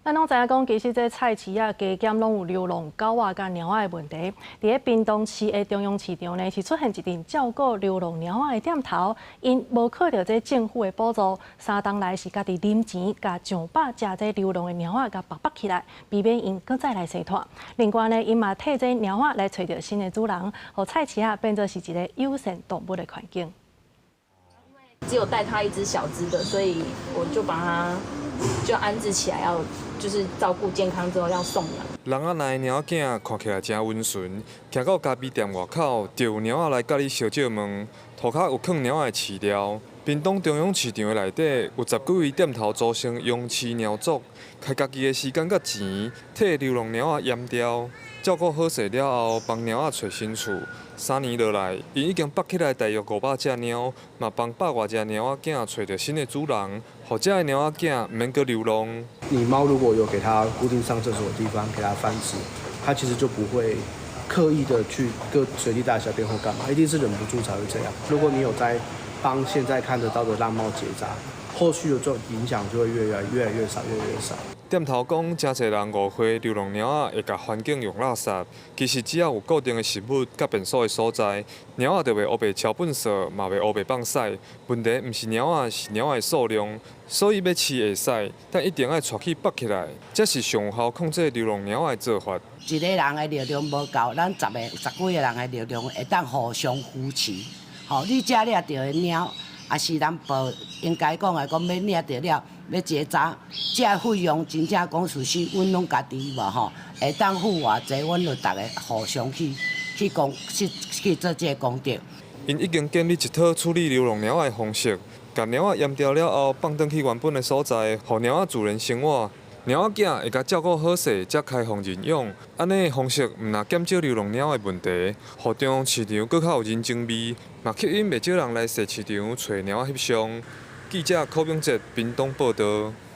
咱拢知影讲，其实这菜市啊、加减拢有流浪狗仔甲猫仔的问题。伫咧屏东市的中央市场呢，是出现一间照顾流浪猫仔的店头，因无靠着这政府的补助，3冬来是家己啉钱，甲上百只这流浪的猫仔甲绑起来，避免因搁再来生拖。另外呢，因嘛替这猫仔来找着新的主人，互菜市啊变作是一个友善动物的环境。只有带它一只小只的，所以我就把它就安置起来，就是照顾健康之后要送养。人仔来猫仔看起来真温顺，行到咖啡店外口，就有猫仔来甲你小借问，涂骹有放猫仔的饲料。屏东中央市场的内底有10几位店头组成养饲猫族，开家己的时间甲钱，替流浪猫仔阉掉，照顾好势了后，帮猫仔找新厝。3年落来，因已经绑起来大约500只猫，嘛帮100多只猫仔找到新的主人，互这的猫仔毋免搁流浪。你猫如果有给它固定上厕所的地方，给它繁殖，它其实就不会刻意的去各随地大小便或干嘛，一定是忍不住才会这样。如果你有在帮现在看得到的浪猫结扎，后续的这种影响就会越来越少。店头讲，真侪人误会流浪猫仔会甲环境用垃圾，其实只要有固定的食物甲便所的所在，猫仔就袂乌白超粪扫，嘛袂乌白放屎。问题毋是猫仔，是猫仔的数量，所以要饲会使，但一定要带去绑起来，这是上有效控制流浪猫仔的做法。一个人的力量无够，咱十几个人的力量会当互相扶持。吼，你遮掠到的猫，也是咱保应该讲的，讲要掠到了。要结扎，这费用真正讲属实，阮拢家己无吼，会当付偌济，阮就大家互相去做这个功德。因已经建立一套处理流浪猫仔的方式，把猫仔阉掉了后，放转去原本的所在，互猫仔主人生活。猫仔囝会甲照顾好势，才开放认养。安尼的方式，毋但减少流浪猫的问题，互中央市场搁较有人情味，嘛吸引袂少人来踅市场找猫仔翕相。记者柯炳哲，屏东报道。